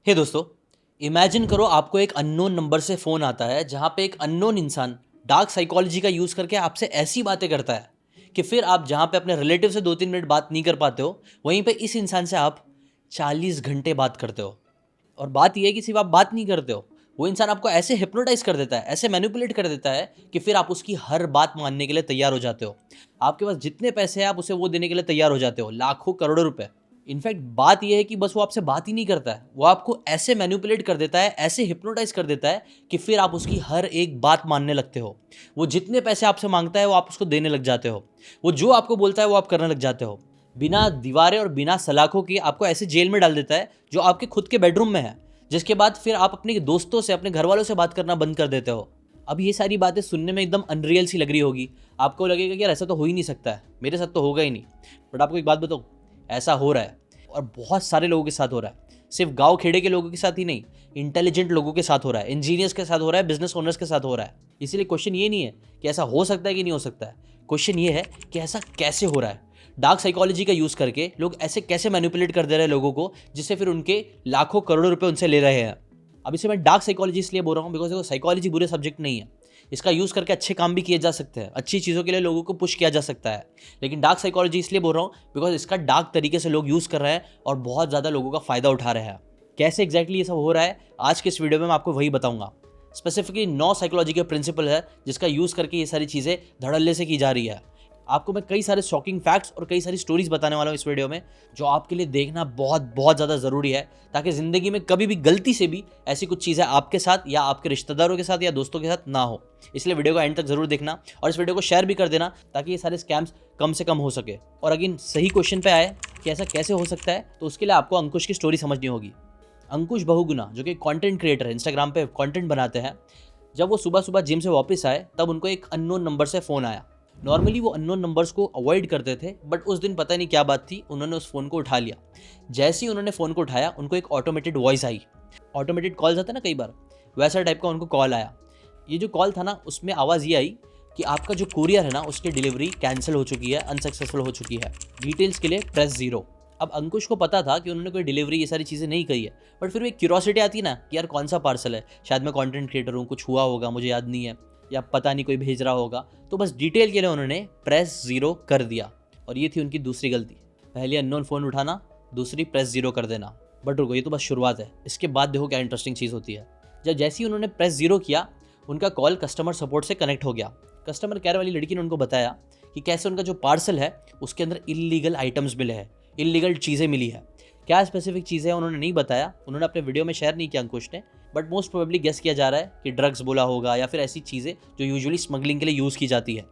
हे दोस्तों, इमेजिन करो आपको एक अननोन नंबर से फ़ोन आता है जहाँ पे एक अननोन इंसान डार्क साइकोलॉजी का यूज़ करके आपसे ऐसी बातें करता है कि फिर आप जहाँ पे अपने रिलेटिव से 2-3 मिनट बात नहीं कर पाते हो, वहीं पे इस इंसान से आप 40 घंटे बात करते हो। और बात यह है कि सिर्फ आप बात नहीं करते हो, वो इंसान आपको ऐसे हिप्नोटाइज कर देता है, ऐसे मैनिपुलेट कर देता है कि फिर आप उसकी हर बात मानने के लिए तैयार हो जाते हो। आपके पास जितने पैसे हैं आप उसे वो देने के लिए तैयार हो जाते हो, लाखों करोड़ों रुपए। इनफैक्ट बात यह है कि बस वो आपसे बात ही नहीं करता है, वो आपको ऐसे मैनिपुलेट कर देता है, ऐसे हिप्नोटाइज कर देता है कि फिर आप उसकी हर एक बात मानने लगते हो। वो जितने पैसे आपसे मांगता है वो आप उसको देने लग जाते हो। वो जो आपको बोलता है वो आप करने लग जाते हो। बिना दीवारें और बिना सलाखों की आपको ऐसे जेल में डाल देता है जो आपके खुद के बेडरूम में है, जिसके बाद फिर आप अपने दोस्तों से, अपने घर वालों से बात करना बंद कर देते हो। अब ये सारी बातें सुनने में एकदम अनरियल सी लग रही होगी। आपको लगेगा कि यार ऐसा तो हो ही नहीं सकता है, मेरे साथ तो होगा ही नहीं। बट आपको एक बात बताऊं, ऐसा हो रहा है और बहुत सारे लोगों के साथ हो रहा है। सिर्फ गांव खेड़े के लोगों के साथ ही नहीं, इंटेलिजेंट लोगों के साथ हो रहा है, इंजीनियर्स के साथ हो रहा है, बिजनेस ओनर्स के साथ हो रहा है। इसीलिए क्वेश्चन ये नहीं है कि ऐसा हो सकता है कि नहीं हो सकता है, क्वेश्चन ये है कि ऐसा कैसे हो रहा है। डार्क साइकोलॉजी का यूज़ करके लोग ऐसे कैसे मैनिपुलेट कर दे रहे हैं लोगों को, जिससे फिर उनके लाखों करोड़ों रुपए उनसे ले रहे हैं। अब इसे मैं डार्क साइकोलॉजी इसलिए बोल रहा हूँ बिकॉज साइकोलॉजी बुरे सब्जेक्ट नहीं है। इसका यूज़ करके अच्छे काम भी किए जा सकते हैं, अच्छी चीज़ों के लिए लोगों को पुश किया जा सकता है। लेकिन डार्क साइकोलॉजी इसलिए बोल रहा हूँ बिकॉज इसका डार्क तरीके से लोग यूज़ कर रहे हैं और बहुत ज़्यादा लोगों का फ़ायदा उठा रहे हैं। कैसे एग्जैक्टली ये सब हो रहा है, आज के इस वीडियो में मैं आपको वही बताऊंगा। स्पेसिफिकली 9 साइकोलॉजी के प्रिंसिपल है जिसका यूज़ करके ये सारी चीज़ें धड़ल्ले से की जा रही है। आपको मैं कई सारे शॉकिंग फैक्ट्स और कई सारी स्टोरीज बताने वाला हूँ इस वीडियो में, जो आपके लिए देखना बहुत बहुत ज़्यादा ज़रूरी है, ताकि ज़िंदगी में कभी भी गलती से भी ऐसी कुछ चीज़ें आपके साथ या आपके रिश्तेदारों के साथ या दोस्तों के साथ ना हो। इसलिए वीडियो को एंड तक ज़रूर देखना और इस वीडियो को शेयर भी कर देना ताकि ये सारे स्कैम्स कम से कम हो सके। और अगेन सही क्वेश्चन पे आए कि ऐसा कैसे हो सकता है, तो उसके लिए आपको अंकुश की स्टोरी समझनी होगी। अंकुश बहुगुना जो कि कंटेंट क्रिएटर है, इंस्टाग्राम पे कंटेंट बनाते हैं, जब वो सुबह सुबह जिम से वापस आए तब उनको एक अननोन नंबर से फ़ोन आया। नॉर्मली वो अननोन नंबर्स को अवॉइड करते थे, बट उस दिन पता नहीं क्या बात थी, उन्होंने उस फ़ोन को उठा लिया। जैसे ही उन्होंने फ़ोन को उठाया उनको एक ऑटोमेटेड वॉइस आई। ऑटोमेटेड कॉल्स आता है ना कई बार, वैसा टाइप का उनको कॉल आया। ये जो कॉल था ना, उसमें आवाज़ ये आई कि आपका जो कुरियर है ना, उसकी डिलीवरी कैंसिल हो चुकी है, अनसक्सेसफुल हो चुकी है, डिटेल्स के लिए प्रेस 0। अब अंकुश को पता था कि उन्होंने कोई डिलीवरी ये सारी चीज़ें नहीं कही है, बट फिर भी एक क्यूरोसिटी आती है ना कि यार कौन सा पार्सल है, शायद मैं कंटेंट क्रिएटर हूँ, कुछ हुआ होगा, मुझे याद नहीं है, या पता नहीं कोई भेज रहा होगा। तो बस डिटेल के लिए उन्होंने प्रेस 0 कर दिया। और ये थी उनकी दूसरी गलती। पहली अननोन फ़ोन उठाना, दूसरी प्रेस 0 कर देना। बट रुको, ये तो बस शुरुआत है, इसके बाद देखो क्या इंटरेस्टिंग चीज़ होती है। जब जैसे ही उन्होंने प्रेस 0 किया, उनका कॉल कस्टमर सपोर्ट से कनेक्ट हो गया। कस्टमर केयर वाली लड़की ने उनको बताया कि कैसे उनका जो पार्सल है उसके अंदर इलीगल आइटम्स मिले हैं, इलीगल चीज़ें मिली है। क्या स्पेसिफिक चीज़ें हैं उन्होंने नहीं बताया, उन्होंने अपने वीडियो में शेयर नहीं किया अंकुश ने, बट मोस्ट प्रोबेबली गेस किया जा रहा है कि ड्रग्स बोला होगा या फिर ऐसी चीज़ें जो यूजुअली स्मगलिंग के लिए यूज़ की जाती है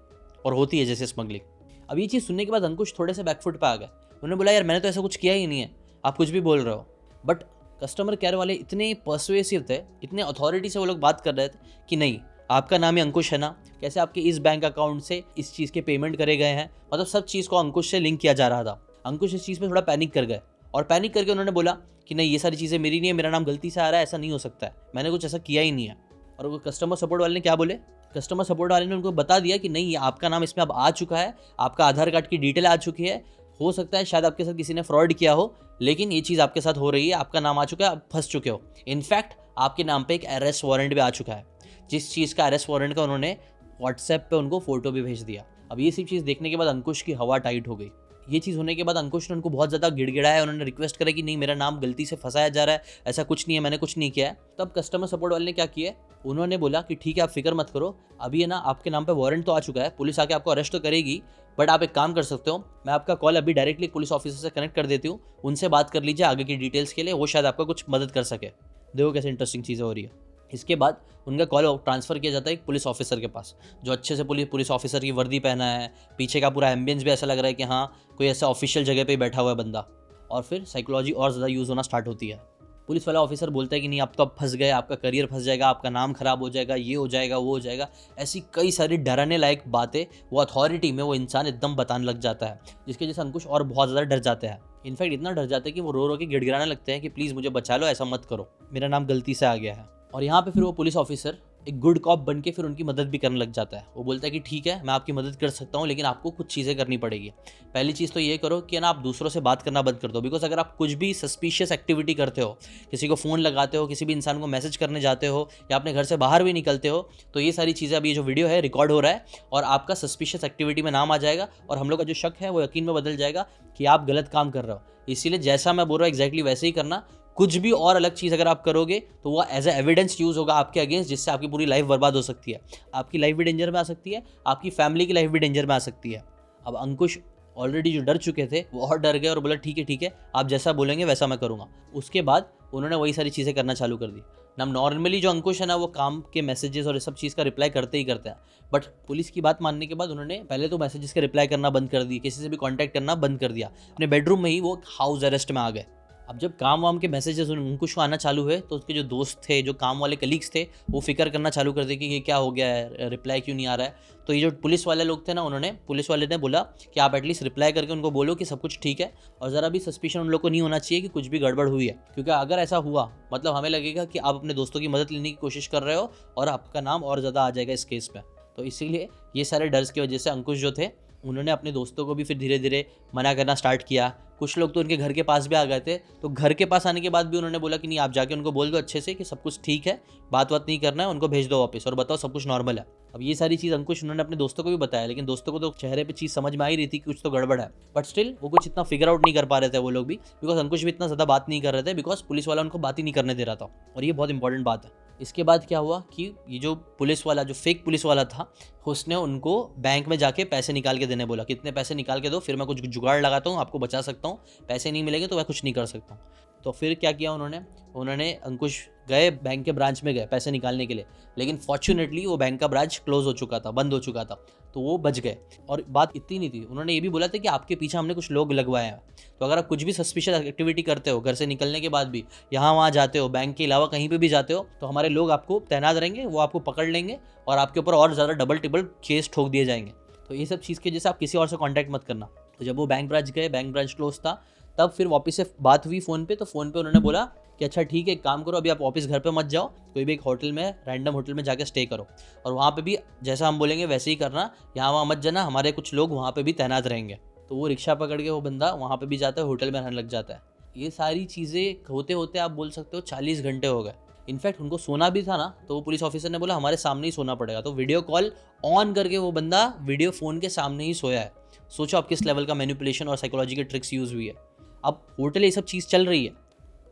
और होती है जैसे स्मगलिंग। अब ये चीज़ सुनने के बाद अंकुश थोड़े से बैकफुट पे आ गए। उन्होंने बोला यार मैंने तो ऐसा कुछ किया ही नहीं है, आप कुछ भी बोल रहे हो। बट कस्टमर केयर वाले इतने पर्सुएसिव थे, इतने अथॉरिटी से वो लोग बात कर रहे थे कि नहीं, आपका नाम ही अंकुश है ना, कैसे आपके इस बैंक अकाउंट से इस चीज़ के पेमेंट करे गए हैं, मतलब सब चीज़ को अंकुश से लिंक किया जा रहा था। अंकुश इस चीज़ पे थोड़ा पैनिक कर गए और पैनिक करके उन्होंने बोला कि नहीं, ये सारी चीज़ें मेरी नहीं है, मेरा नाम गलती से आ रहा है, ऐसा नहीं हो सकता है, मैंने कुछ ऐसा किया ही नहीं है। और वो कस्टमर सपोर्ट वाले ने क्या बोले, कस्टमर सपोर्ट वाले ने उनको बता दिया कि नहीं, आपका नाम इसमें अब आ चुका है, आपका आधार कार्ड की डिटेल आ चुकी है, हो सकता है शायद आपके साथ किसी ने फ्रॉड किया हो, लेकिन ये चीज़ आपके साथ हो रही है, आपका नाम आ चुका है, आप फंस चुके हो। इनफैक्ट आपके नाम पे एक अरेस्ट वारंट भी आ चुका है, जिस चीज़ का अरेस्ट वारंट का उन्होंने व्हाट्सएप पे उनको फोटो भी भेज दिया। अब ये सब चीज़ देखने के बाद अंकुश की हवा टाइट हो गई। ये चीज़ होने के बाद अंकुश ने उनको बहुत ज़्यादा गिड़गिड़ाया, उन्होंने रिक्वेस्ट करा कि नहीं, मेरा नाम गलती से फंसाया जा रहा है, ऐसा कुछ नहीं है, मैंने कुछ नहीं किया है। तब कस्टमर सपोर्ट वाले ने क्या किया, उन्होंने बोला कि ठीक है, आप फिक्र मत करो, अभी है ना आपके नाम पे वारंट तो आ चुका है, पुलिस आके आपको अरेस्ट तो करेगी, बट आप एक काम कर सकते हो, मैं आपका कॉल अभी डायरेक्टली पुलिस ऑफिसर से कनेक्ट कर देती हूँ, उनसे बात कर लीजिए आगे की डिटेल्स के लिए, वो शायद आपका कुछ मदद कर सके। देखो कैसे इंटरेस्टिंग चीज़ें हो रही है। इसके बाद उनका कॉल ट्रांसफ़र किया जाता है एक पुलिस ऑफिसर के पास, जो अच्छे से पुलिस ऑफिसर की वर्दी पहना है, पीछे का पूरा एम्बियंस भी ऐसा लग रहा है कि हाँ कोई ऐसा ऑफिशियल जगह पे बैठा हुआ है बंदा। और फिर साइकोलॉजी और ज़्यादा यूज़ होना स्टार्ट होती है। पुलिस वाला ऑफिसर बोलता है कि नहीं, आप तो अब फंस गए, आपका करियर फंस जाएगा, आपका नाम खराब हो जाएगा, ये हो जाएगा, वो हो जाएगा। ऐसी कई सारी डराने लायक बातें वो अथॉरिटी में वो इंसान एकदम बताने लग जाता है, जिसकी वजह से अंकुश और बहुत ज़्यादा डर जाते हैं। इनफैक्ट इतना डर जाते हैं कि वो रो रो के गिड़गिड़ाने लगते हैं कि प्लीज़ मुझे बचा लो, ऐसा मत करो, मेरा नाम गलती से आ गया है। और यहाँ पे फिर वो पुलिस ऑफिसर एक गुड कॉप बन के फिर उनकी मदद भी करने लग जाता है। वो बोलता है कि ठीक है, मैं आपकी मदद कर सकता हूँ, लेकिन आपको कुछ चीज़ें करनी पड़ेगी। पहली चीज़ तो ये करो कि ना आप दूसरों से बात करना बंद कर दो, बिकॉज अगर आप कुछ भी सस्पिशियस एक्टिविटी करते हो, किसी को फ़ोन लगाते हो, किसी भी इंसान को मैसेज करने जाते हो, या अपने घर से बाहर भी निकलते हो, तो ये सारी चीज़ें, अभी ये जो वीडियो है रिकॉर्ड हो रहा है और आपका सस्पिशियस एक्टिविटी में नाम आ जाएगा और हम लोग का जो शक है वो यकीन में बदल जाएगा कि आप गलत काम कर रहे हो। इसीलिए जैसा मैं बोल रहा हूँ एग्जैक्टली वैसे ही करना। कुछ भी और अलग चीज़ अगर आप करोगे तो वो एज ए एविडेंस यूज़ होगा आपके अगेंस्ट, जिससे आपकी पूरी लाइफ बर्बाद हो सकती है। आपकी लाइफ भी डेंजर में आ सकती है, आपकी फैमिली की लाइफ भी डेंजर में आ सकती है। अब अंकुश ऑलरेडी जो डर चुके थे वो और डर गए और बोला ठीक है, आप जैसा बोलेंगे वैसा मैं करूँगा। उसके बाद उन्होंने वही सारी चीज़ें करना चालू कर दी ना। नॉर्मली जो अंकुश है ना, वो काम के मैसेजेस और इस सब चीज़ का रिप्लाई करते ही करते हैं, बट पुलिस की बात मानने के बाद उन्होंने पहले तो मैसेजेस के रिप्लाई करना बंद कर दी, किसी से भी कांटेक्ट करना बंद कर दिया। अपने बेडरूम में ही वो हाउस अरेस्ट में आ गए। अब जब काम वाम के मैसेजेस अंकुश को आना चालू हुए तो उसके जो दोस्त थे, जो काम वाले कलीग्स थे, वो फिक्र करना चालू कर दिए कि ये क्या हो गया है, रिप्लाई क्यों नहीं आ रहा है। तो ये जो पुलिस वाले लोग थे ना, पुलिस वाले ने बोला कि आप एटलीस्ट रिप्लाई करके उनको बोलो कि सब कुछ ठीक है, और ज़रा भी सस्पिशन उन लोग को नहीं होना चाहिए कि कुछ भी गड़बड़ हुई है, क्योंकि अगर ऐसा हुआ मतलब हमें लगेगा कि आप अपने दोस्तों की मदद लेने की कोशिश कर रहे हो और आपका नाम और ज़्यादा आ जाएगा इस केस में। तो इसीलिए ये सारे डर्स की वजह से अंकुश जो थे, उन्होंने अपने दोस्तों को भी फिर धीरे धीरे मना करना स्टार्ट किया। कुछ लोग तो उनके घर के पास भी आ गए थे, तो घर के पास आने के बाद भी उन्होंने बोला कि नहीं, आप जाके उनको बोल दो अच्छे से कि सब कुछ ठीक है, बात नहीं करना है, उनको भेज दो वापस और बताओ सब कुछ नॉर्मल है। अब ये सारी चीज़ अंकुश उन्होंने अपने दोस्तों को भी बताया, लेकिन दोस्तों को तो चेहरे पे चीज़ समझ में आ ही रही थी कि कुछ तो गड़बड़ है, बट स्टिल वो कुछ इतना फिगर आउट नहीं कर पा रहे थे वो लोग भी, बिकॉज अंकुश भी इतना ज़्यादा बात नहीं कर रहे थे, बिकॉज पुलिस वाला उनको बात ही नहीं करने दे रहा था। और ये बहुत इंपॉर्टेंट बात है। इसके बाद क्या हुआ कि ये जो पुलिस वाला, जो फेक पुलिस वाला था, उसने उनको बैंक में जाके पैसे निकाल के देने बोला, कितने पैसे निकाल के दो, फिर मैं कुछ जुगाड़ लगाता हूँ, आपको बचा सकता हूँ, पैसे नहीं मिलेंगे तो मैं कुछ नहीं कर सकता हूँ। तो फिर क्या किया उन्होंने अंकुश गए बैंक के ब्रांच में गए पैसे निकालने के लिए, लेकिन फॉर्चुनेटली वो बैंक का ब्रांच क्लोज हो चुका था, बंद हो चुका था, तो वो बच गए। और बात इतनी नहीं थी, उन्होंने ये भी बोला था कि आपके पीछे हमने कुछ लोग लगवाए हैं, तो अगर आप कुछ भी सस्पिशियस एक्टिविटी करते हो, घर से निकलने के बाद भी यहाँ वहाँ जाते हो, बैंक के अलावा कहीं पर भी जाते हो, तो हमारे लोग आपको तैनात रहेंगे, वो आपको पकड़ लेंगे और आपके ऊपर और ज़्यादा डबल टिबल केस ठोक दिए जाएंगे। तो ये सब चीज़ की वजह से आप किसी और से कॉन्टैक्ट मत करना। तो जब वो बैंक ब्रांच गए, बैंक ब्रांच क्लोज था, तब फिर वापस से बात हुई फ़ोन पे, तो फ़ोन पे उन्होंने बोला कि अच्छा ठीक है, एक काम करो, अभी आप वापस घर पे मत जाओ, कोई भी एक होटल में, रैंडम होटल में जाके स्टे करो, और वहाँ पे भी जैसा हम बोलेंगे वैसे ही करना, यहाँ वहाँ मत जाना, हमारे कुछ लोग वहाँ पे भी तैनात रहेंगे। तो वो रिक्शा पकड़ के वो बंदा वहाँ पे भी जाता है, होटल में रहने लग जाता है। ये सारी चीज़ें होते होते आप बोल सकते हो 40 घंटे हो गए। इनफैक्ट उनको सोना भी था ना, तो वो पुलिस ऑफिसर ने बोला हमारे सामने ही सोना पड़ेगा, तो वीडियो कॉल ऑन करके वो बंदा वीडियो फ़ोन के सामने ही सोया है। सोचो आप किस लेवल का मैनिपुलेशन और साइकोलॉजी के ट्रिक्स यूज़ हुई है। अब होटल ये सब चीज़ चल रही है,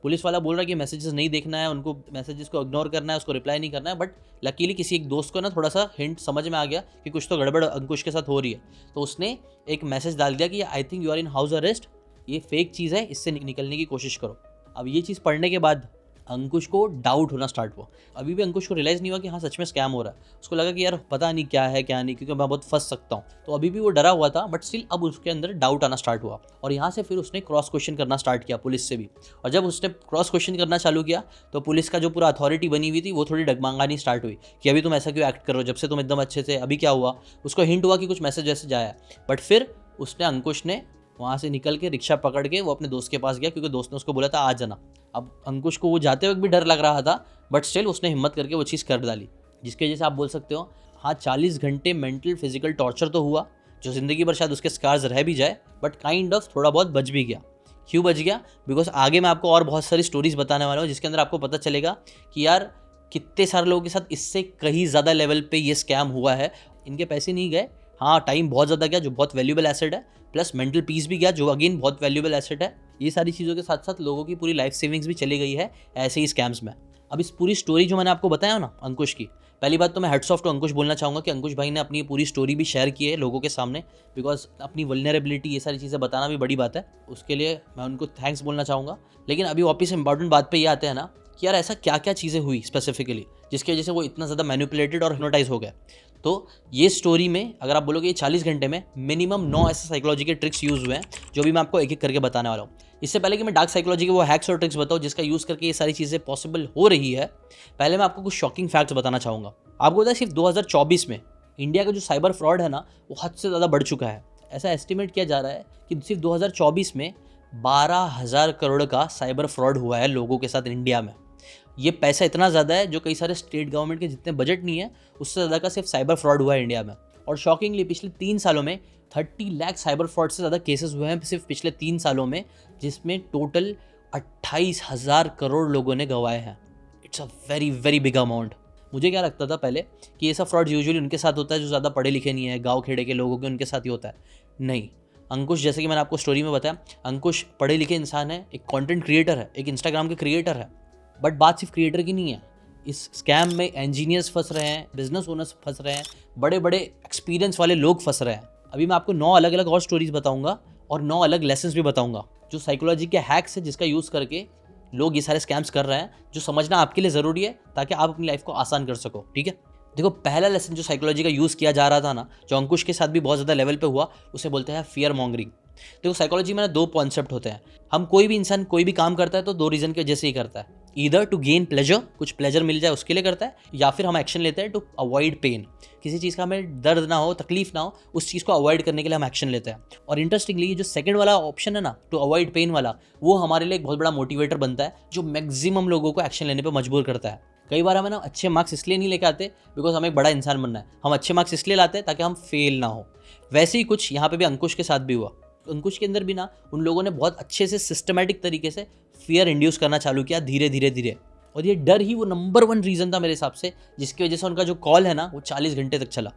पुलिस वाला बोल रहा है कि मैसेजेस नहीं देखना है, उनको मैसेजेस को इग्नोर करना है, उसको रिप्लाई नहीं करना है, बट लकीली किसी एक दोस्त को ना थोड़ा सा हिंट समझ में आ गया कि कुछ तो गड़बड़ अंकुश के साथ हो रही है, तो उसने एक मैसेज डाल दिया कि I think you are in house arrest, ये फेक चीज़ है, इससे निकलने की कोशिश करो। अब ये चीज़ पढ़ने के बाद अंकुश को डाउट होना स्टार्ट हुआ। अभी भी अंकुश को रियलाइज़ नहीं हुआ कि हाँ सच में स्कैम हो रहा है। उसको लगा कि यार पता नहीं क्या है क्या नहीं, क्योंकि मैं बहुत फंस सकता हूँ। तो अभी भी वो डरा हुआ था, बट स्टिल अब उसके अंदर डाउट आना स्टार्ट हुआ, और यहाँ से फिर उसने क्रॉस क्वेश्चन करना स्टार्ट किया पुलिस से भी। और जब उसने क्रॉस क्वेश्चन करना चालू किया तो पुलिस का जो पूरा अथॉरिटी बनी हुई थी वो थोड़ी डगमगानी स्टार्ट हुई कि अभी तुम ऐसा क्यों एक्ट कर रहे हो, जब से तुम एकदम अच्छे थे, अभी क्या हुआ। उसको हिंट हुआ कि कुछ मैसेज वैसेज आया, बट फिर अंकुश ने वहाँ से निकल के रिक्शा पकड़ के वो अपने दोस्त के पास गया, क्योंकि दोस्त ने उसको बोला था आ जाना। अब अंकुश को वो जाते वक्त भी डर लग रहा था, बट स्टिल उसने हिम्मत करके वो चीज़ कर डाली, जिसकी वजह से आप बोल सकते हो हाँ 40 घंटे मेंटल फिजिकल टॉर्चर तो हुआ, जो ज़िंदगी भर शायद उसके स्कार्स रह भी जाए, बट काइंड ऑफ थोड़ा बहुत बच भी गया। क्यों बच गया? बिकॉज आगे मैं आपको और बहुत सारी स्टोरीज बताने वाला हूँ, जिसके अंदर आपको पता चलेगा कि यार कितने सारे लोगों के साथ इससे कहीं ज़्यादा लेवल पे ये स्कैम हुआ है। इनके पैसे नहीं गए, हाँ टाइम बहुत ज़्यादा गया, जो बहुत वैल्यूबल एसेट है, प्लस मेंटल पीस भी गया, जो अगेन बहुत वैल्यूबल एसेट है। ये सारी चीज़ों के साथ साथ लोगों की पूरी लाइफ सेविंग्स भी चली गई है ऐसे ही स्कैम्स में। अब इस पूरी स्टोरी जो मैंने आपको बताया ना अंकुश की, पहली बात तो मैं हेड्स ऑफ टू अंकुश बोलना चाहूँगा कि अंकुश भाई ने अपनी पूरी स्टोरी भी शेयर की है लोगों के सामने, बिकॉज अपनी वल्नरेबिलिटी ये सारी चीज़ें बताना भी बड़ी बात है, उसके लिए मैं उनको थैंक्स बोलना चाहूँगा। लेकिन अभी वापस इंपॉर्टेंट बात पे ये आते हैं ना कि यार ऐसा क्या क्या चीज़ें हुई स्पेसिफिकली जिसकी वजह से वो इतना ज़्यादा मैनिपुलेटेड और हिप्नोटाइज हो गया। तो ये स्टोरी में अगर आप बोलोगे ये 40 घंटे में मिनिमम 9 ऐसे साइकोलॉजी के ट्रिक्स यूज़ हुए हैं, जो भी मैं आपको एक एक करके बताने वाला हूँ। इससे पहले कि मैं डार्क साइकोलॉजी के वो हैक्स और ट्रिक्स बताऊँ जिसका यूज़ करके ये सारी चीज़ें पॉसिबल हो रही है, पहले मैं आपको कुछ शॉकिंग फैक्ट्स बताना चाहूँगा। आपको पता है सिर्फ 2024 में इंडिया का जो साइबर फ्रॉड है ना, वो हद से ज़्यादा बढ़ चुका है। ऐसा एस्टिमेट किया जा रहा है कि सिर्फ 2024 में 12,000 करोड़ का साइबर फ्रॉड हुआ है लोगों के साथ इंडिया में। ये पैसा इतना ज़्यादा है जो कई सारे स्टेट गवर्नमेंट के जितने बजट नहीं है उससे ज़्यादा का सिर्फ साइबर फ्रॉड हुआ है इंडिया में। और शॉकिंगली पिछले 3 सालों में 30 लाख साइबर फ्रॉड से ज़्यादा केसेस हुए हैं सिर्फ पिछले 3 सालों में, जिसमें टोटल 28,000 करोड़ लोगों ने गंवाए हैं। It's a very very big amount. मुझे क्या लगता था पहले कि ये सब फ्रॉड यूजुअली उनके साथ होता है जो ज़्यादा पढ़े लिखे नहीं है, गाँव खेड़े के लोगों के उनके साथ ही होता है। नहीं, अंकुश जैसे कि मैंने आपको स्टोरी में बताया, अंकुश पढ़े लिखे इंसान है, एक कंटेंट क्रिएटर है, एक इंस्टाग्राम के क्रिएटर है। बट बात सिर्फ क्रिएटर की नहीं है, इस स्कैम में इंजीनियर्स फंस रहे हैं, बिजनेस ओनर्स फंस रहे हैं, बड़े बड़े एक्सपीरियंस वाले लोग फंस रहे हैं। अभी मैं आपको 9 अलग अलग और स्टोरीज बताऊंगा और 9 अलग लेसन्स भी बताऊंगा जो साइकोलॉजी के हैक्स है जिसका यूज़ करके लोग ये सारे स्कैम्स कर रहे हैं, जो समझना आपके लिए ज़रूरी है ताकि आप अपनी लाइफ को आसान कर सको। ठीक है, देखो पहला लेसन जो साइकोलॉजी का यूज़ किया जा रहा था ना, जो अंकुश के साथ भी बहुत ज़्यादा लेवल पे हुआ, उसे बोलते हैं फियर मॉन्गरिंग। देखो साइकोलॉजी में ना 2 कॉन्सेप्ट होते हैं। हम कोई भी इंसान कोई भी काम करता है तो 2 रीज़न की वजह से ही करता है। ईदर टू गेन प्लेजर, कुछ प्लेजर मिल जाए उसके लिए करता है, या फिर हम एक्शन लेते हैं टू अवॉइड पेन, किसी चीज़ का हमें दर्द ना हो, तकलीफ ना हो, उस चीज़ को अवॉइड करने के लिए हम एक्शन लेते हैं। और इंटरेस्टिंगली ये जो सेकंड वाला ऑप्शन है ना, टू अवॉइड पेन वाला, वो हमारे लिए एक बहुत बड़ा मोटिवेटर बनता है जो मैक्सिमम लोगों को एक्शन लेने पर मजबूर करता है। कई बार हमें ना अच्छे मार्क्स इसलिए नहीं लेके आते बिकॉज हमें एक बड़ा इंसान बनना है, हम अच्छे मार्क्स इसलिए लाते हैं ताकि हम फेल ना हो। वैसे ही कुछ यहाँ पे भी अंकुश के साथ भी हुआ। अंकुश के अंदर भी ना उन लोगों ने बहुत अच्छे से सिस्टमैटिक तरीके से फियर इंड्यूस करना चालू किया धीरे धीरे धीरे, और ये डर ही वो नंबर 1 रीज़न था मेरे हिसाब से जिसकी वजह से उनका जो कॉल है ना वो 40 घंटे तक चला।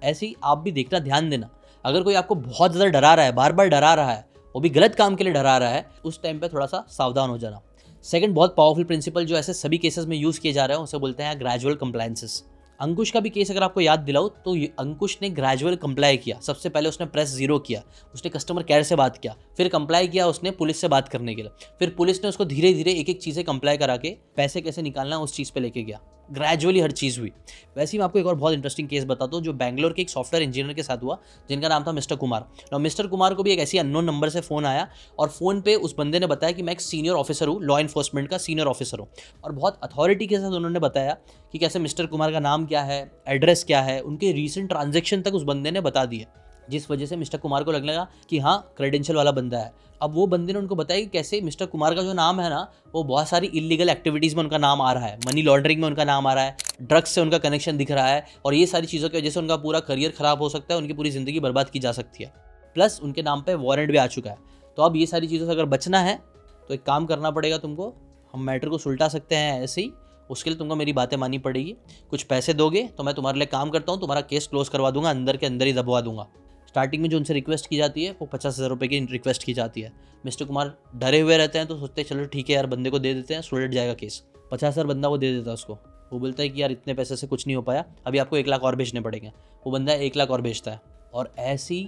ऐसे ही आप भी देखना, ध्यान देना, अगर कोई आपको बहुत ज़्यादा डरा रहा है, बार बार डरा रहा है, वो भी गलत काम के लिए डरा रहा है, उस टाइम पे थोड़ा सा सावधान हो जाना। सेकंड बहुत पावरफुल प्रिंसिपल जो ऐसे सभी केसेस में यूज़ किए जा रहे हैं उसे बोलते हैं ग्रेजुअल कंप्लायंसेस। अंकुश का भी केस अगर आपको याद दिलाऊं तो अंकुश ने ग्रेजुअल कंप्लाई किया। सबसे पहले उसने प्रेस 0 किया, उसने कस्टमर केयर से बात किया, फिर कंप्लाई किया उसने पुलिस से बात करने के लिए, फिर पुलिस ने उसको धीरे धीरे एक एक चीज़ें कंप्लाई करा के पैसे कैसे निकालना उस चीज़ पे लेके गया। ग्रेजुअली हर चीज़ हुई। वैसे ही मैं आपको एक और बहुत इंटरेस्टिंग केस बताता हूँ जो बैंगलोर के एक सॉफ्टवेयर इंजीनियर के साथ हुआ जिनका नाम था मिस्टर कुमार। और मिस्टर कुमार को भी एक ऐसी अननोन नंबर से फ़ोन आया और फ़ोन पे उस बंदे ने बताया कि मैं एक सीनियर ऑफिसर हूँ, लॉ इन्फोर्समेंट का सीनियर ऑफिसर हूँ। और बहुत अथॉरिटी के साथ उन्होंने बताया कि कैसे मिस्टर कुमार का नाम क्या है, एड्रेस क्या है, उनके रीसेंट ट्रांजेक्शन तक उस बंदे ने बता दिए, जिस वजह से मिस्टर कुमार को लगने लगा कि हाँ क्रेडेंशियल वाला बंदा है। अब वो बंदे ने उनको बताया कि कैसे मिस्टर कुमार का जो नाम है ना वो बहुत सारी इलीगल एक्टिविटीज़ में उनका नाम आ रहा है, मनी लॉन्ड्रिंग में उनका नाम आ रहा है, ड्रग्स से उनका कनेक्शन दिख रहा है, और ये सारी चीज़ों की वजह से उनका पूरा करियर ख़राब हो सकता है, उनकी पूरी ज़िंदगी बर्बाद की जा सकती है। प्लस उनके नाम पर वारंट भी आ चुका है। तो अब ये सारी चीज़ों से अगर बचना है तो एक काम करना पड़ेगा तुमको, हम मैटर को सुलटा सकते हैं ऐसे ही, उसके लिए तुमको मेरी बातें माननी पड़ेगी। कुछ पैसे दोगे तो मैं तुम्हारे लिए काम करता हूँ, तुम्हारा केस क्लोज करवा दूंगा, अंदर के अंदर ही दबवा दूंगा। स्टार्टिंग में जो उनसे रिक्वेस्ट की जाती है वो 50,000 रुपये की रिक्वेस्ट की जाती है। मिस्टर कुमार डरे हुए रहते हैं तो सोचते हैं चलो ठीक है यार बंदे को दे देते हैं, सुलझ जाएगा केस। 50,000 बंदा वो दे देता है उसको। वो बोलता है कि यार इतने पैसे से कुछ नहीं हो पाया, अभी आपको 1 लाख और भेजने पड़ेंगे। वो बंदा 1 लाख और भेजता है, और ऐसी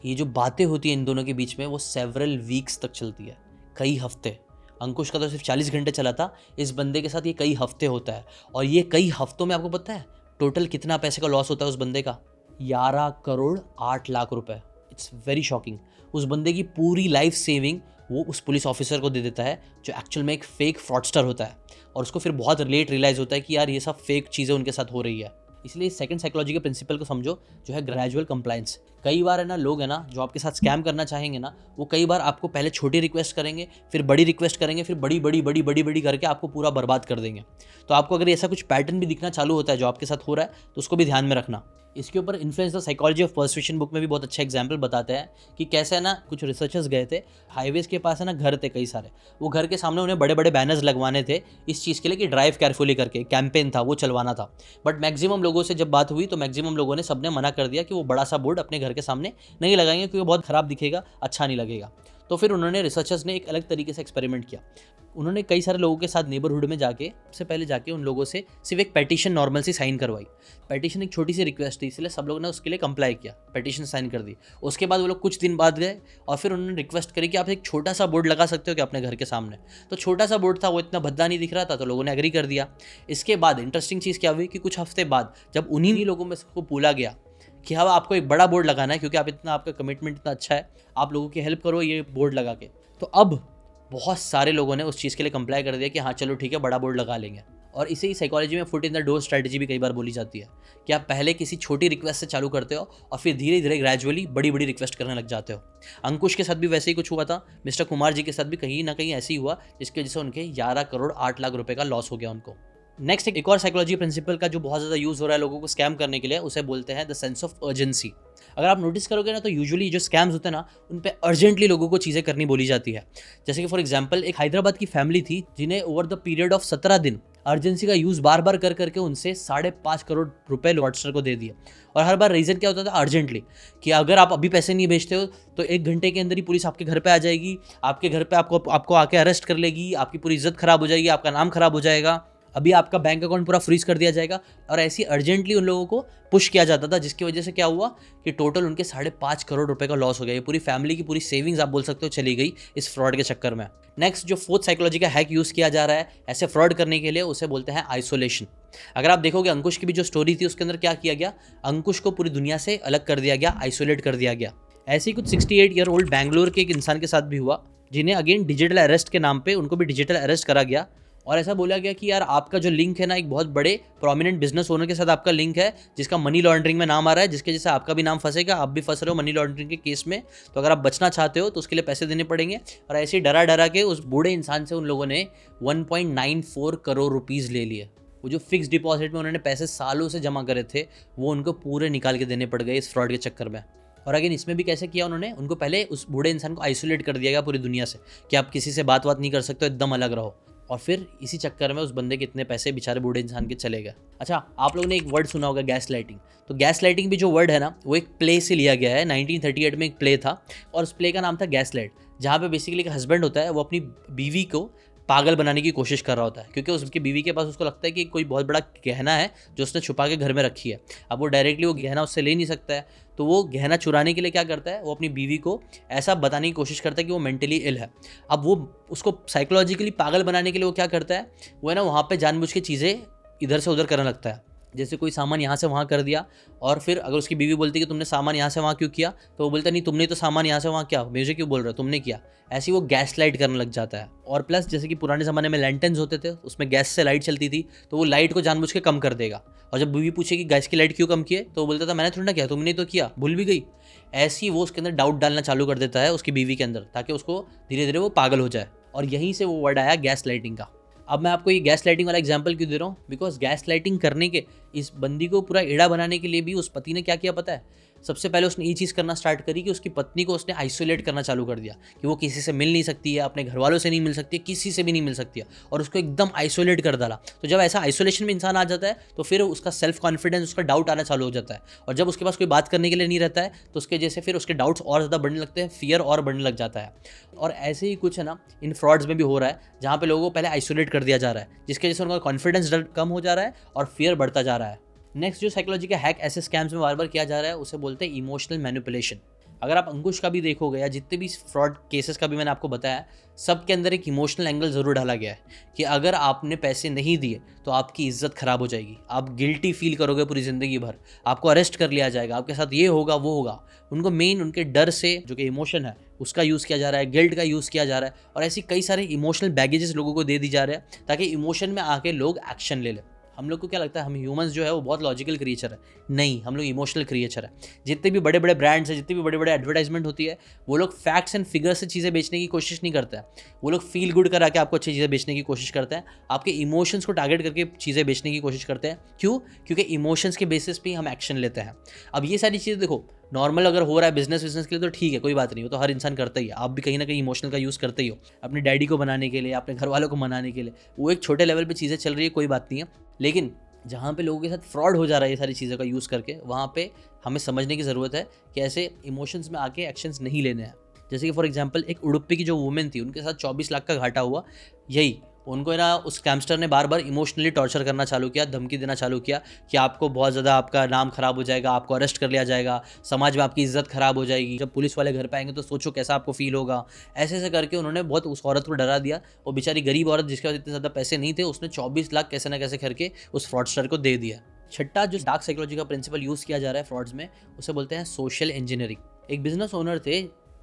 ये जो बातें होती हैं इन दोनों के बीच में वो सेवरल वीक्स तक चलती है, कई हफ्ते। अंकुश का तो सिर्फ 40 घंटे चला था, इस बंदे के साथ ये कई हफ्ते होता है। और ये कई हफ्तों में आपको पता है टोटल कितना पैसे का लॉस होता है उस बंदे का? 11 करोड़ 8 लाख रुपए। It's very shocking. उस बंदे की पूरी लाइफ सेविंग वो उस पुलिस ऑफिसर को दे देता है जो एक्चुअल में एक फेक फ्रॉडस्टर होता है, और उसको फिर बहुत लेट रियलाइज़ होता है कि यार ये सब फेक चीज़ें उनके साथ हो रही है। इसलिए सेकंड साइकोलॉजी के प्रिंसिपल को समझो जो है ग्रेजुअल कंप्लायंस। कई बार है ना लोग है ना जो आपके साथ स्कैम करना चाहेंगे ना, वो कई बार आपको पहले छोटी रिक्वेस्ट करेंगे, फिर बड़ी रिक्वेस्ट करेंगे, फिर बड़ी बड़ी बड़ी बड़ी बड़ी करके आपको पूरा बर्बाद कर देंगे। तो आपको अगर ऐसा कुछ पैटर्न भी दिखना चालू होता है जो आपके साथ हो रहा है तो उसको भी ध्यान में रखना। इसके ऊपर influence the psychology of persuasion book में भी बहुत अच्छा एग्जाम्पल बताते हैं कि कैसे है ना कुछ रिसर्चर्स गए थे, हाईवेज के पास है ना घर थे कई सारे, वो घर के सामने उन्हें बड़े बड़े बैनर्स लगवाने थे इस चीज़ के लिए कि ड्राइव केयरफुली करके कैंपेन था वो चलवाना था। बट मैक्सिमम लोगों से जब बात हुई तो मैक्सिमम लोगों ने सबने मना कर दिया कि वो बड़ा सा बोर्ड अपने घर के सामने नहीं लगाएंगे क्योंकि बहुत ख़राब दिखेगा, अच्छा नहीं लगेगा। तो फिर उन्होंने रिसर्चर्स ने एक अलग तरीके से एक्सपेरिमेंट किया। उन्होंने कई सारे लोगों के साथ नेबरहुड में जाके सबसे पहले जाके उन लोगों से सिर्फ एक पेटिशन नॉर्मल सी साइन करवाई। पेटिशन एक छोटी सी रिक्वेस्ट थी इसलिए सब लोगों ने उसके लिए कंप्लाई किया, पेटिशन साइन कर दी। उसके बाद वो लोग कुछ दिन बाद गए और फिर उन्होंने रिक्वेस्ट करी कि आप एक छोटा सा बोर्ड लगा सकते हो क्या अपने घर के सामने। तो छोटा सा बोर्ड था, वो इतना भद्दा नहीं दिख रहा था, तो लोगों ने एग्री कर दिया। इसके बाद इंटरेस्टिंग चीज़ क्या हुई कि कुछ हफ्ते बाद जब उन्हीं लोगों में सबको बोला गया कि हाँ आपको एक बड़ा बोर्ड लगाना है क्योंकि आप इतना, आपका कमिटमेंट इतना अच्छा है, आप लोगों की हेल्प करो ये बोर्ड लगा के, तो अब बहुत सारे लोगों ने उस चीज़ के लिए कंप्लाई कर दिया कि हाँ चलो ठीक है बड़ा बोर्ड लगा लेंगे। और इसे ही साइकोलॉजी में foot in the door strategy भी कई बार बोली जाती है कि आप पहले किसी छोटी रिक्वेस्ट से चालू करते हो और फिर धीरे धीरे ग्रेजुअली बड़ी बड़ी रिक्वेस्ट करने लग जाते हो। अंकुश के साथ भी वैसे ही कुछ हुआ था, मिस्टर कुमार जी के साथ भी कहीं ना कहीं ऐसे ही हुआ, जिसकी वजह से उनके 11 करोड़ 8 लाख रुपए का लॉस हो गया उनको। नेक्स्ट एक और साइकोलॉजी प्रिंसिपल का जो बहुत ज़्यादा यूज़ हो रहा है लोगों को स्कैम करने के लिए, उसे बोलते हैं द सेंस ऑफ अर्जेंसी। अगर आप नोटिस करोगे ना तो यूजुअली जो स्कैम्स होते हैं ना उन पे अर्जेंटली लोगों को चीज़ें करनी बोली जाती है। जैसे कि फॉर एग्जांपल एक हैदराबाद की फैमिली थी जिन्हें ओवर द पीरियड ऑफ 17 दिन अर्जेंसी का यूज़ बार बार कर करके उनसे 5.5 करोड़ रुपए फ्रॉडस्टर को दे दिए। और हर बार रीज़न क्या होता था, अर्जेंटली, कि अगर आप अभी पैसे नहीं भेजते हो तो 1 घंटे के अंदर ही पुलिस आपके घर पे आ जाएगी, आपके घर पे आपको आके अरेस्ट कर लेगी, आपकी पूरी इज्जत खराब हो जाएगी, आपका नाम खराब हो जाएगा, अभी आपका बैंक अकाउंट पूरा फ्रीज कर दिया जाएगा। और ऐसी अर्जेंटली उन लोगों को पुश किया जाता था, जिसकी वजह से क्या हुआ कि टोटल उनके 5.5 करोड़ रुपए का लॉस हो गया। ये पूरी फैमिली की पूरी सेविंग्स आप बोल सकते हो चली गई इस फ्रॉड के चक्कर में। नेक्स्ट जो फोर्थ साइकोलॉजी का हैक यूज़ किया जा रहा है ऐसे फ्रॉड करने के लिए, उसे बोलते हैं आइसोलेशन। अगर आप देखोगे अंकुश की भी जो स्टोरी थी उसके अंदर क्या किया गया, अंकुश को पूरी दुनिया से अलग कर दिया गया, आइसोलेट कर दिया गया। ऐसे ही कुछ 68 ईयर ओल्ड बैंगलोर के एक इंसान के साथ भी हुआ, जिन्हें अगेन डिजिटल अरेस्ट के नाम पे उनको भी डिजिटल अरेस्ट करा गया। और ऐसा बोला गया कि यार आपका जो लिंक है ना एक बहुत बड़े प्रोमिनेंट बिजनेस ओनर के साथ आपका लिंक है, जिसका मनी लॉन्ड्रिंग में नाम आ रहा है, जिसके जैसे आपका भी नाम फंसेगा, आप भी फंस रहे हो मनी लॉन्ड्रिंग के केस में। तो अगर आप बचना चाहते हो तो उसके लिए पैसे देने पड़ेंगे। और ऐसे ही डरा डरा के उस बूढ़े इंसान से उन लोगों ने 1.94 करोड़ रुपीज़ ले लिए। वो जो फिक्स डिपॉजिट में उन्होंने पैसे सालों से जमा करे थे वो उनको पूरे निकाल के देने पड़ गए इस फ्रॉड के चक्कर में। और अगेन इसमें भी कैसे किया उन्होंने, उनको पहले उस बूढ़े इंसान को आइसोलेट कर दिया गया पूरी दुनिया से कि आप किसी से बात नहीं कर सकते हो, एकदम अलग रहो। और फिर इसी चक्कर में उस बंदे के इतने पैसे बेचारे बूढ़े इंसान के चले गए। अच्छा, आप लोगों ने एक वर्ड सुना होगा गैस लाइटिंग। तो गैस लाइटिंग भी जो वर्ड है ना वो एक प्ले से लिया गया है। 1938 में एक प्ले था और उस प्ले का नाम था गैस लाइट, जहाँ पे बेसिकली एक हस्बैंड होता है, वो अपनी बीवी को पागल बनाने की कोशिश कर रहा होता है, क्योंकि उसकी बीवी के पास उसको लगता है कि कोई बहुत बड़ा गहना है जो उसने छुपा के घर में रखी है। अब वो डायरेक्टली वो गहना उससे ले नहीं सकता है, तो वो गहना चुराने के लिए क्या करता है, वो अपनी बीवी को ऐसा बताने की कोशिश करता है कि वो मेंटली इल है। अब वो उसको साइकोलॉजिकली पागल बनाने के लिए वो क्या करता है, वो है ना वहाँ पे जानबूझ के चीज़ें इधर से उधर करने लगता है। जैसे कोई सामान यहाँ से वहाँ कर दिया, और फिर अगर उसकी बीवी बोलती है कि तुमने सामान यहाँ से वहाँ क्यों किया, तो वो बोलता नहीं तुमने तो सामान यहाँ से वहाँ किया, मुझे क्यों बोल रहे हो, तुमने किया। ऐसे वो गैस लाइट करने लग जाता है। और प्लस जैसे कि पुराने ज़माने में लैंटर्न्स होते थे, उसमें गैस से लाइट चलती थी, तो वो लाइट को जानबूझ के कम कर देगा। और जब बीवी पूछेगी गैस की लाइट क्यों कम किए, तो वो बोलता था मैंने थोड़ा ना किया, तुमने तो किया, भूल भी गई। ऐसी वो उसके अंदर डाउट डालना चालू कर देता है उसकी बीवी के अंदर, ताकि उसको धीरे धीरे वो पागल हो जाए। और यहीं से वो वर्ड आया गैस लाइटिंग का। अब मैं आपको ये गैस लाइटिंग वाला एग्जांपल क्यों दे रहा हूँ, बिकॉज गैस लाइटिंग करने के इस बंदी को पूरा एड़ा बनाने के लिए भी उस पति ने क्या किया पता है, सबसे पहले उसने ये चीज़ करना स्टार्ट करी कि उसकी पत्नी को उसने आइसोलेट करना चालू कर दिया कि वो किसी से मिल नहीं सकती है, अपने घर वालों से नहीं मिल सकती है, किसी से भी नहीं मिल सकती है, और उसको एकदम आइसोलेट कर डाला। तो जब ऐसा आइसोलेशन में इंसान आ जाता है तो फिर उसका सेल्फ कॉन्फिडेंस, उसका डाउट आना चालू हो जाता है। और जब उसके पास कोई बात करने के लिए नहीं रहता है तो उसके जैसे फिर उसके डाउट्स और ज़्यादा बढ़ने लगते हैं, फियर और बढ़ने लग जाता है। और ऐसे ही कुछ है ना इन फ्रॉड्स में भी हो रहा है, जहाँ पे लोगों को पहले आइसोलेट कर दिया जा रहा है, जिसकी वजह से उनका कॉन्फिडेंस कम हो जा रहा है और फियर बढ़ता जा रहा है। नेक्स्ट जो साइकोलॉजी का हैक ऐसे स्कैम्स में बार बार किया जा रहा है उसे बोलते हैं इमोशनल मैनिपुलेशन। अगर आप अंकुश का भी देखोगे या जितने भी फ्रॉड केसेस का भी मैंने आपको बताया, सब के अंदर एक इमोशनल एंगल ज़रूर डाला गया है कि अगर आपने पैसे नहीं दिए तो आपकी इज्जत खराब हो जाएगी, आप गिल्टी फील करोगे पूरी ज़िंदगी भर, आपको अरेस्ट कर लिया जाएगा, आपके साथ ये होगा वो होगा। उनको मेन उनके डर से जो कि इमोशन है उसका यूज़ किया जा रहा है, गिल्ट का यूज़ किया जा रहा है, और ऐसी कई सारे इमोशनल बैगेजेस लोगों को दे दी जा रहे हैं ताकि इमोशन में आके लोग एक्शन ले लें। हम लोग को क्या लगता है हम ह्यूमंस जो है वो बहुत लॉजिकल क्रिएचर है, नहीं, हम लोग इमोशनल क्रिएचर है। जितने भी बड़े बड़े ब्रांड्स हैं, जितने भी बड़े बड़े एडवर्टाइजमेंट होती है, वो लोग फैक्ट्स एंड फिगर्स से चीज़ें बेचने की कोशिश नहीं करते हैं। वो लोग फील गुड करा के आपको अच्छी चीज़ें बेचने की कोशिश करते हैं, आपके इमोशंस को टारगेट करके चीज़ें बेचने की कोशिश करते हैं। क्यों? क्योंकि इमोशंस के बेसिस पे हम एक्शन लेते हैं। अब ये सारी चीज़ें देखो, नॉर्मल अगर हो रहा है बिजनेस के लिए तो ठीक है, कोई बात नहीं, वो तो हर इंसान करता ही है। आप भी कहीं ना कहीं इमोशनल का यूज़ करते ही हो, अपने डैडी को बनाने के लिए, अपने घर वालों को मनाने के लिए, वो एक छोटे लेवल पे चीज़ें चल रही है, कोई बात नहीं है। लेकिन जहाँ पे लोगों के साथ फ्रॉड हो जा रहा है ये सारी चीज़ों का यूज़ करके, वहाँ पे हमें समझने की ज़रूरत है कि ऐसे इमोशंस में आके एक्शंस नहीं लेने हैं। जैसे कि फॉर एग्जांपल एक उडुपी की जो वुमेन थी, उनके साथ 24 लाख का घाटा हुआ। यही उनको है ना उस स्कैमस्टर ने बार बार इमोशनली टॉर्चर करना चालू किया, धमकी देना चालू किया कि आपको बहुत ज़्यादा आपका नाम खराब हो जाएगा, आपको अरेस्ट कर लिया जाएगा, समाज में आपकी इज्जत खराब हो जाएगी, जब पुलिस वाले घर पे आएंगे तो सोचो कैसा आपको फील होगा। ऐसे ऐसे करके उन्होंने बहुत उस औरत को डरा दिया। वो बेचारी गरीब औरत जिसके पास इतने ज़्यादा पैसे नहीं थे, उसने 24 लाख कैसे ना कैसे करके उस फ्रॉडस्टर को दे दिया। छठा जो डार्क साइकोलॉजी का प्रिंसिपल यूज़ किया जा रहा है फ्रॉड्स में, उसे बोलते हैं सोशल इंजीनियरिंग। एक बिजनेस ओनर थे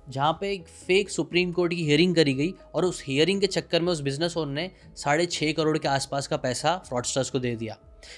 जहाँ पे एक फेक सुप्रीम कोर्ट की हियरिंग करी गई और उस हियरिंग के चक्कर में उस बिजनेस ओनर ने 6.5 करोड़ के आसपास का पैसा फ्रॉडस्टर्स को दे दिया।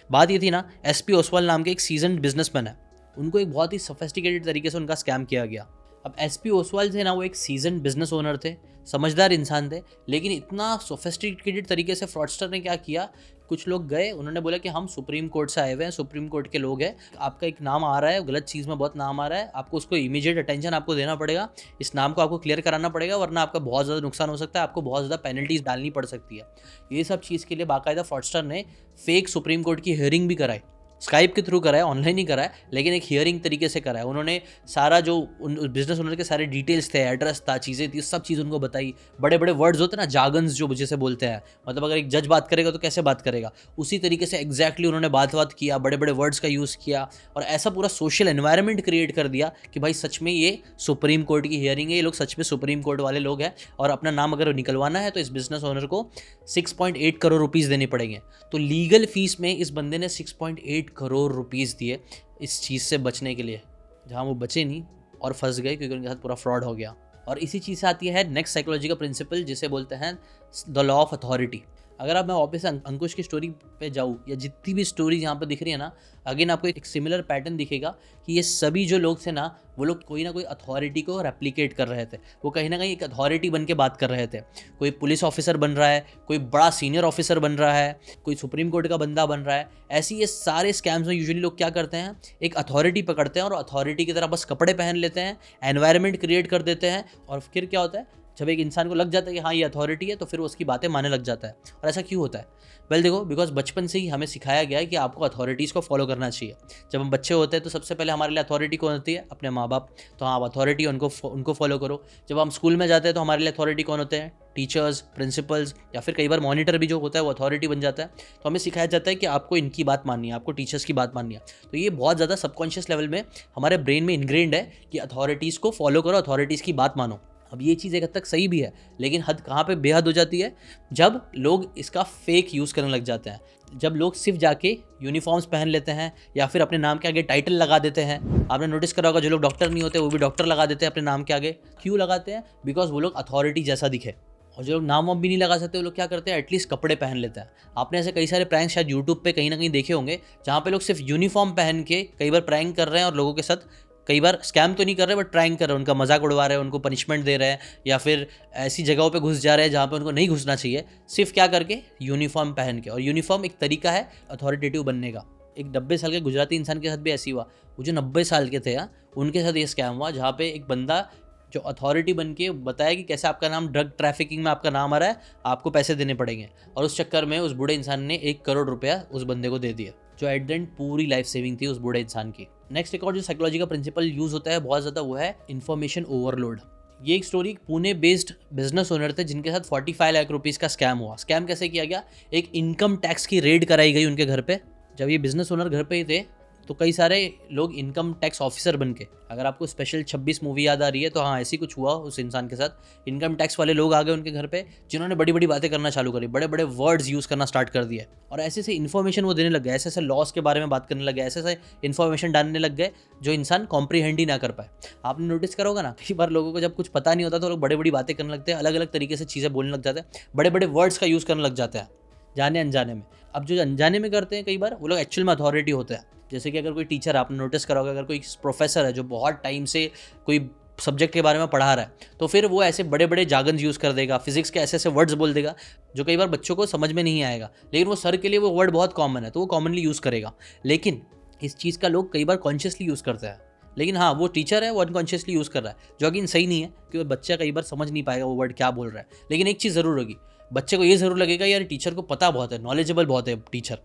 बात ये थी ना, एसपी ओसवाल नाम के एक सीजन्ड बिजनेसमैन है, उनको एक बहुत ही सोफिस्टिकेटेड तरीके से उनका स्कैम किया गया। अब एसपी ओसवाल थे ना, वो एक सीजन्ड बिजनेस ओनर थे, समझदार इंसान थे, लेकिन इतना सोफिस्टिकेटेड तरीके से फ्रॉडस्टर ने क्या किया, कुछ लोग गए, उन्होंने बोला कि हम सुप्रीम कोर्ट से आए हुए हैं, सुप्रीम कोर्ट के लोग हैं, आपका एक नाम आ रहा है, गलत चीज़ में बहुत नाम आ रहा है, आपको उसको इमीडिएट अटेंशन आपको देना पड़ेगा, इस नाम को आपको क्लियर कराना पड़ेगा, वरना आपका बहुत ज़्यादा नुकसान हो सकता है, आपको बहुत ज़्यादा पेनल्टीज डालनी पड़ सकती है। ये सब चीज़ के लिए बाकायदा फ्रॉडस्टर ने फेक सुप्रीम कोर्ट की हियरिंग भी कराई, स्काइप के थ्रू कराया, ऑनलाइन ही कराया, लेकिन एक हियरिंग तरीके से कराया। उन्होंने सारा जो उन बिजनेस ओनर के सारे डिटेल्स थे, एड्रेस था, चीज़ें थी, सब चीज़ उनको बताई। बड़े बड़े वर्ड्स होते हैं ना, जागन्स जो जिसे बोलते हैं, मतलब अगर एक जज बात करेगा तो कैसे बात करेगा, उसी तरीके से एग्जैक्टली उन्होंने बात किया, बड़े बड़े वर्ड्स का यूज़ किया और ऐसा पूरा सोशल एनवायरनमेंट क्रिएट कर दिया कि भाई सच में ये सुप्रीम कोर्ट की हियरिंग है, ये लोग सच में सुप्रीम कोर्ट वाले लोग हैं और अपना नाम अगर निकलवाना है तो इस बिजनेस ओनर को 6.8 करोड़ रुपीज़ देने पड़ेंगे। तो लीगल फीस में इस बंदे ने 6.8 करोड़ रुपीज़ दिए इस चीज़ से बचने के लिए, जहाँ वो बचे नहीं और फंस गए क्योंकि उनके साथ पूरा फ्रॉड हो गया। और इसी चीज़ से आती है नेक्स्ट साइकोलॉजी का प्रिंसिपल, जिसे बोलते हैं द लॉ ऑफ अथॉरिटी। अगर आप मैं वापस से अंकुश की स्टोरी पे जाऊँ या जितनी भी स्टोरीज यहाँ पे दिख रही है ना, अगेन आपको एक सिमिलर पैटर्न दिखेगा कि ये सभी जो लोग थे ना, वो लोग कोई ना कोई अथॉरिटी को रेप्लिकेट कर रहे थे, वो कहीं ना कहीं एक अथॉरिटी बन के बात कर रहे थे। कोई पुलिस ऑफिसर बन रहा है, कोई बड़ा सीनियर ऑफिसर बन रहा है, कोई सुप्रीम कोर्ट का बंदा बन रहा है। ऐसे ये सारे स्कैम्स में यूजुअली लोग क्या करते हैं, एक अथॉरिटी पकड़ते हैं और अथॉरिटी की तरह बस कपड़े पहन लेते हैं, एनवायरनमेंट क्रिएट कर देते हैं और फिर क्या होता है, जब एक इंसान को लग जाता है कि हाँ ये अथॉरिटी है, तो फिर वो उसकी बातें मानने लग जाता है। और ऐसा क्यों होता है? वेल देखो, बिकॉज बचपन से ही हमें सिखाया गया है कि आपको अथॉरिटीज़ को फॉलो करना चाहिए। जब हम बच्चे होते हैं तो सबसे पहले हमारे लिए अथॉरिटी कौन होती है? अपने माँ बाप। तो हाँ, आप अथॉरिटी उनको फॉलो करो। जब हम स्कूल में जाते हैं तो हमारे लिए अथॉरिटी कौन होते हैं? टीचर्स, प्रिंसिपल्स या फिर कई बार मॉनिटर भी जो होता है वो अथॉरिटी बन जाता है। तो हमें सिखाया जाता है कि आपको इनकी बात माननी है, आपको टीचर्स की बात माननी है। तो ये बहुत ज़्यादा सबकॉन्शियस लेवल में हमारे ब्रेन में इनग्रेन्ड है कि अथॉरिटीज़ को फॉलो करो, अथॉरिटीज़ की बात मानो। अब ये चीज़ एक हद तक सही भी है, लेकिन हद कहाँ पे बेहद हो जाती है? जब लोग इसका फेक यूज़ करने लग जाते हैं, जब लोग सिर्फ जाके यूनिफॉर्म्स पहन लेते हैं या फिर अपने नाम के आगे टाइटल लगा देते हैं। आपने नोटिस करा होगा, जो लोग डॉक्टर नहीं होते वो भी डॉक्टर लगा देते हैं अपने नाम के आगे। क्यों लगाते हैं? बिकॉज वो लोग अथॉरिटी जैसा दिखे। और जो लोग नाम वाम भी नहीं लगा सकते वो लोग क्या करते हैं, एटलीस्ट कपड़े पहन लेते हैं। आपने ऐसे कई सारे प्रैंक शायद यूट्यूब पे कहीं ना कहीं देखे होंगे, जहाँ पे लोग सिर्फ यूनिफॉर्म पहन के कई बार प्रैंक कर रहे हैं और लोगों के साथ कई बार स्कैम तो नहीं कर रहे बट प्रैंक कर रहे हैं, उनका मजाक उड़वा रहे हैं, उनको पनिशमेंट दे रहे हैं या फिर ऐसी जगहों पे घुस जा रहे हैं जहाँ पे उनको नहीं घुसना चाहिए, सिर्फ क्या करके, यूनिफॉर्म पहन के। और यूनिफॉर्म एक तरीका है अथॉरिटेटिव बनने का। एक 90 साल के गुजराती इंसान के साथ भी ऐसी हुआ। वो जो 90 साल के थे, उनके साथ ये स्कैम हुआ, जहाँ पे एक बंदा जो अथॉरिटी बन के बताया कि कैसे आपका नाम ड्रग ट्रैफिकिंग में आपका नाम आ रहा है, आपको पैसे देने पड़ेंगे। और उस चक्कर में उस बूढ़े इंसान ने 1 करोड़ रुपया उस बंदे को दे दिया, जो एट द एंड पूरी लाइफ सेविंग थी उस बूढ़े इंसान की। नेक्स्ट एक और जो साइकोलॉजी का प्रिंसिपल यूज होता है बहुत ज़्यादा, वो है इन्फॉर्मेशन ओवरलोड। ये एक story Pune based business owner थे जिनके साथ 45 लाख रुपीज़ का स्कैम हुआ। स्कैम कैसे किया गया? एक इनकम टैक्स की रेड कराई गई उनके घर पे। जब ये बिजनेस ओनर घर पे ही थे तो कई सारे लोग इनकम टैक्स ऑफिसर बन के, अगर आपको स्पेशल 26 मूवी याद आ रही है तो हाँ, ऐसी कुछ हुआ उस इंसान के साथ। इनकम टैक्स वाले लोग आ गए उनके घर पे, जिन्होंने बड़ी बड़ी बातें करना चालू करी, बड़े बड़े वर्ड्स यूज़ करना स्टार्ट कर दिए और ऐसे से इन्फॉर्मेशन वो देने लग गए, ऐसे ऐसे लॉस के बारे में बात करने लग गए, ऐसे ऐसे इन्फॉर्मेशन डालने लग गए जो इंसान कॉम्प्रीहेंड ही ना कर पाए। आपने नोटिस करा होगा ना, कई बार लोगों को जब कुछ पता नहीं होता तो लोग बड़े बड़ी बातें करने लगते हैं, अलग अलग तरीके से चीज़ें बोलने लग जाते हैं, बड़े बड़े वर्ड्स का यूज़ करने लग जाते हैं जाने अनजाने में। अब जो अनजाने में करते हैं कई बार वो लोग एक्चुअल में अथॉरिटी होते हैं। जैसे कि अगर कोई टीचर, आपने नोटिस करा होगा, अगर कोई प्रोफेसर है जो बहुत टाइम से कोई सब्जेक्ट के बारे में पढ़ा रहा है, तो फिर वो ऐसे बड़े बड़े जार्गन्स यूज़ कर देगा, फिजिक्स के ऐसे ऐसे वर्ड्स बोल देगा जो कई बार बच्चों को समझ में नहीं आएगा, लेकिन वो सर के लिए वो वर्ड बहुत कॉमन है तो वो कॉमनली यूज़ करेगा। लेकिन इस चीज़ का लोग कई बार कॉन्शियसली यूज़ करते हैं, लेकिन हाँ, वो टीचर है वो अनकॉन्शियसली यूज़ कर रहा है, जो कि सही नहीं है क्योंकि बच्चा कई बार समझ नहीं पाएगा वो वर्ड क्या बोल रहा है। लेकिन एक चीज़ ज़रूर होगी, बच्चे को ये ज़रूर लगेगा यार टीचर को पता बहुत है, नॉलेजेबल बहुत है टीचर।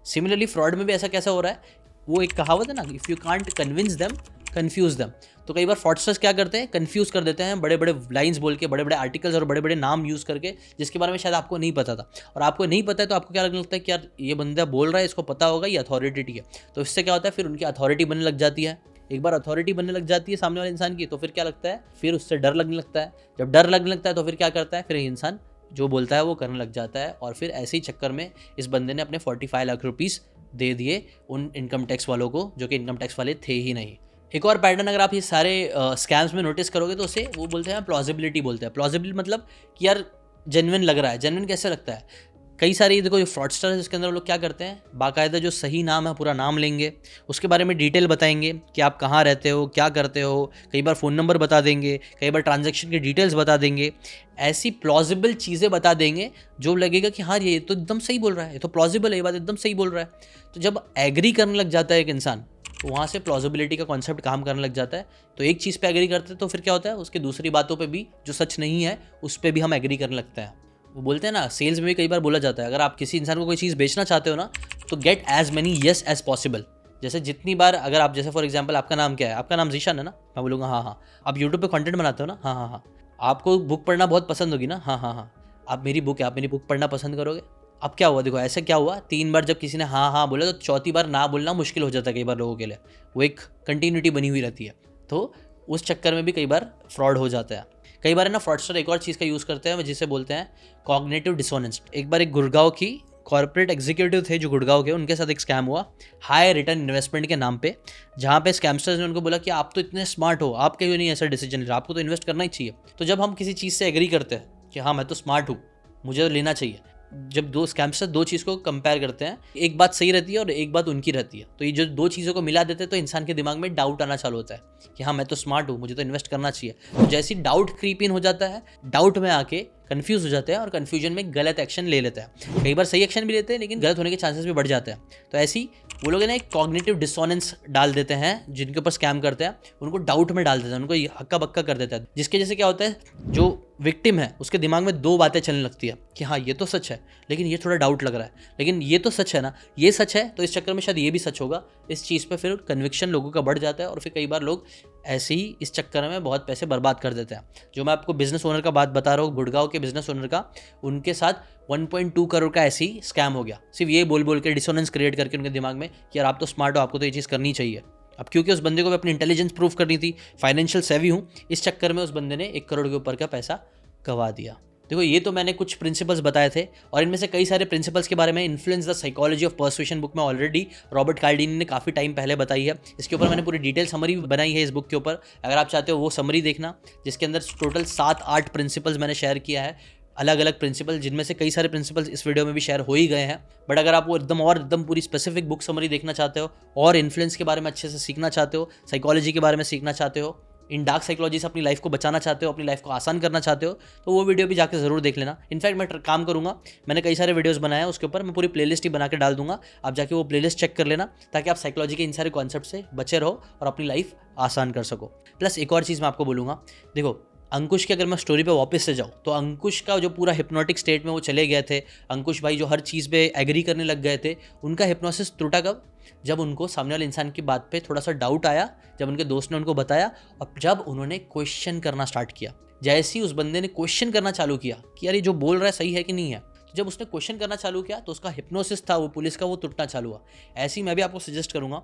सिमिलरली फ्रॉड में भी ऐसा कैसा हो रहा है, वो एक कहावत है ना, if you can't convince them confuse them. तो कई बार फ्रॉडस्टर्स क्या करते हैं, कन्फ्यूज़ कर देते हैं बड़े बड़े लाइंस बोल के, बड़े बड़े आर्टिकल्स और बड़े बड़े नाम यूज़ करके, जिसके बारे में शायद आपको नहीं पता था। और आपको नहीं पता है तो आपको क्या लगने लगता है कि यार ये बंदा बोल रहा है, इसको पता होगा, ये अथॉरिटी है। तो इससे क्या होता है, फिर उनकी अथॉरिटी बनने लग जाती है। एक बार अथॉरिटी बनने लग जाती है सामने वाले इंसान की, तो फिर क्या लगता है, फिर उससे डर लगने लगता है। जब डर लगने लगता है तो फिर क्या करता है, फिर इंसान जो बोलता है वो करने लग जाता है। और फिर ऐसे ही चक्कर में इस बंदे ने अपने 45 लाख रुपीज़ दे दिए उन इनकम टैक्स वालों को, जो कि इनकम टैक्स वाले थे ही नहीं। एक और पैटर्न अगर आप ये सारे स्कैम्स में नोटिस करोगे तो उसे वो बोलते हैं प्लॉजिबिलिटी बोलते हैं। प्लॉजिबिलिटी मतलब कि यार जेन्युइन लग रहा है। जेन्युइन कैसे लगता है? कई सारे देखो जो फ्रॉडस्टर है इसके अंदर वो लोग क्या करते हैं, बाकायदा जो सही नाम है पूरा नाम लेंगे, उसके बारे में डिटेल बताएंगे कि आप कहाँ रहते हो, क्या करते हो, कई बार फ़ोन नंबर बता देंगे, कई बार ट्रांजैक्शन की डिटेल्स बता देंगे। ऐसी प्लॉजिबल चीज़ें बता देंगे जो लगेगा कि हाँ ये तो एकदम सही बोल रहा है, ये तो प्लॉजिबल है, ये बात एकदम सही बोल रहा है। तो जब एग्री करने लग जाता है एक इंसान तो वहाँ से प्लॉजिबिलिटी का कॉन्सेप्ट काम करने लग जाता है। तो एक चीज़ पे एग्री करते हैं तो फिर क्या होता है, उसकी दूसरी बातों पे भी जो सच नहीं है उस पर भी हम एग्री करने लगते हैं। वो बोलते हैं ना, सेल्स में भी कई बार बोला जाता है, अगर आप किसी इंसान को कोई चीज़ बेचना चाहते हो ना तो get as many yes as possible. जैसे जितनी बार अगर आप, जैसे फॉर एग्जांपल आपका नाम क्या है, आपका नाम जीशान है ना, मैं बोलूँगा हाँ हाँ। आप यूट्यूब पे कंटेंट बनाते हो ना, हाँ हाँ हाँ। आपको बुक पढ़ना बहुत पसंद होगी ना, हाँ हाँ हाँ। आप मेरी बुक है, आप मेरी बुक पढ़ना पसंद करोगे। अब क्या हुआ, देखो ऐसे क्या हुआ, 3 बार जब किसी ने हाँ हाँ बोला तो चौथी बार ना बोलना मुश्किल हो जाता है कई बार लोगों के लिए। वो एक कंटिन्यूटी बनी हुई रहती है, तो उस चक्कर में भी कई बार फ्रॉड हो जाता है। कई बार है ना फ्रॉडस्टर एक और चीज़ का यूज़ करते हैं जिसे बोलते हैं कॉग्निटिव डिसोनेंस। एक बार एक गुड़गांव की कॉर्पोरेट एग्जीक्यूटिव थे जो गुड़गांव के, उनके साथ एक स्कैम हुआ हाई रिटर्न इन्वेस्टमेंट के नाम पे, जहाँ पे स्कैमस्टर्स ने उनको बोला कि आप तो इतने स्मार्ट हो, आप क्यों नहीं ऐसा डिसीजन ले रहे, आपको तो इन्वेस्ट करना ही चाहिए। तो जब हम किसी चीज़ से एग्री करते हैं कि हाँ मैं तो स्मार्ट हूँ, मुझे तो लेना चाहिए, जब दो स्कैमस्टर दो चीज़ को कंपेयर करते हैं, एक बात सही रहती है और एक बात उनकी रहती है, तो ये जो दो चीज़ों को मिला देते हैं तो इंसान के दिमाग में डाउट आना चालू होता है कि हाँ मैं तो स्मार्ट हूँ, मुझे तो इन्वेस्ट करना चाहिए। तो जैसे ही डाउट क्रीप इन हो जाता है, डाउट में आके कंफ्यूज हो जाते हैं और कंफ्यूजन में गलत एक्शन ले लेते हैं। कई बार सही एक्शन भी लेते हैं लेकिन गलत होने के चांसेस भी बढ़ जाते हैं। तो ऐसी वो लोग ना एक कॉग्निटिव डिसोनेंस डाल देते हैं, जिनके ऊपर स्कैम करते हैं उनको डाउट में डाल देते हैं, उनको हक्का बक्का कर देता है, जिसके जैसे क्या होता है, जो विक्टिम है उसके दिमाग में दो बातें चलने लगती है कि हाँ ये तो सच है लेकिन ये थोड़ा डाउट लग रहा है, लेकिन ये तो सच है ना, ये सच है तो इस चक्कर में शायद ये भी सच होगा। इस चीज़ पे फिर कन्विक्शन लोगों का बढ़ जाता है और फिर कई बार लोग ऐसे ही इस चक्कर में बहुत पैसे बर्बाद कर देते हैं। जो मैं आपको बिजनेस ओनर का बात बता रहा हूँ, गुड़गांव के बिजनेस ओनर का, उनके साथ 1.2 करोड़ का ऐसे ही स्कैम हो गया, सिर्फ ये बोल बोल के डिसोनेंस क्रिएट करके उनके दिमाग में कि यार आप तो स्मार्ट हो, आपको तो ये चीज़ करनी चाहिए। अब क्योंकि उस बंदे को भी अपनी इंटेलिजेंस प्रूव करनी थी, फाइनेंशियल सेवी हूँ, इस चक्कर में उस बंदे ने 1 करोड़ के ऊपर का पैसा गवा दिया। देखो ये तो मैंने कुछ प्रिंसिपल्स बताए थे और इनमें से कई सारे प्रिंसिपल्स के बारे में influence the psychology of persuasion book में ऑलरेडी रॉबर्ट कार्डिनी ने काफ़ी टाइम पहले बताई है। इसके ऊपर मैंने पूरी डिटेल समरी बनाई है इस बुक के ऊपर, अगर आप चाहते हो वो समरी देखना, जिसके अंदर टोटल 7-8 प्रिंसिपल्स मैंने शेयर किया है, अलग अलग प्रिंसिपल, जिनमें से कई सारे प्रिंसिपल्स इस वीडियो में भी शेयर हो ही गए हैं। बट अगर आप वो एकदम पूरी स्पेसिफिक बुक समरी देखना चाहते हो और इन्फ्लुएंस के बारे में अच्छे से सीखना चाहते हो, साइकोलॉजी के बारे में सीखना चाहते हो, इन डार्क साइकोलॉजी से अपनी लाइफ को बचाना चाहते हो, अपनी लाइफ को आसान करना चाहते हो, तो वो वीडियो भी जाकर ज़रूर देख लेना। इनफैक्ट मैं काम करूँगा, मैंने कई सारे वीडियोस बनाए हैं, उसके ऊपर मैं पूरी प्लेलिस्ट ही बना के डाल दूंगा, आप जाके वो प्लेलिस्ट चेक कर लेना ताकि आप साइकोलॉजी के इन सारे कॉन्सेप्ट से बचे रहो और अपनी लाइफ आसान कर सको। प्लस एक और चीज़ मैं आपको बोलूँगा, देखो अंकुश की अगर मैं स्टोरी पे वापस से जाऊँ तो अंकुश का जो पूरा हिप्नोटिक स्टेट में वो चले गए थे, अंकुश भाई जो हर चीज़ पे एग्री करने लग गए थे, उनका हिप्नोसिस टूटा कब? जब उनको सामने वाले इंसान की बात पे थोड़ा सा डाउट आया, जब उनके दोस्त ने उनको बताया और जब उन्होंने क्वेश्चन करना स्टार्ट किया। जैसे ही उस बंदे ने क्वेश्चन करना चालू किया कि यार ये जो बोल रहा है सही है कि नहीं है, तो जब उसने क्वेश्चन करना चालू किया तो उसका हिप्नोसिस था वो पुलिस का, वो टूटना चालू हुआ। ऐसे ही मैं भी आपको सजेस्ट करूँगा,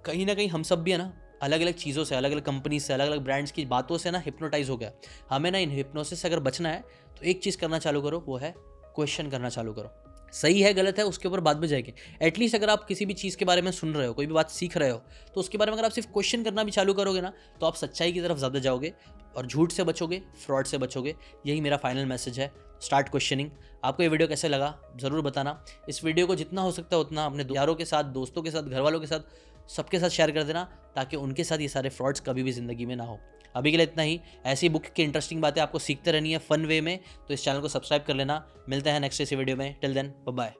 कहीं ना कहीं हम सब भी है ना अलग अलग चीज़ों से, अलग अलग कंपनी से, अलग अलग ब्रांड्स की बातों से ना हिप्नोटाइज हो गया। हमें ना इन हिप्नोसिस से अगर बचना है तो एक चीज़ करना चालू करो, वो है क्वेश्चन करना चालू करो। सही है गलत है उसके ऊपर बाद में जाएंगे, एटलीस्ट अगर आप किसी भी चीज़ के बारे में सुन रहे हो, कोई भी बात सीख रहे हो, तो उसके बारे में अगर आप सिर्फ क्वेश्चन करना भी चालू करोगे ना तो आप सच्चाई की तरफ ज़्यादा जाओगे और झूठ से बचोगे, फ्रॉड से बचोगे। यही मेरा फाइनल मैसेज है, स्टार्ट क्वेश्चनिंग। आपको ये वीडियो कैसे लगा ज़रूर बताना। इस वीडियो को जितना हो सकता है उतना अपने यारों के साथ, दोस्तों के साथ, घर वालों के साथ, सबके साथ शेयर कर देना ताकि उनके साथ ये सारे फ्रॉड्स कभी भी ज़िंदगी में ना हो। अभी के लिए इतना ही। ऐसी बुक की इंटरेस्टिंग बातें आपको सीखते रहनी है फ़न वे में, तो इस चैनल को सब्सक्राइब कर लेना। मिलते हैं नेक्स्ट इसी वीडियो में। Till then bye bye.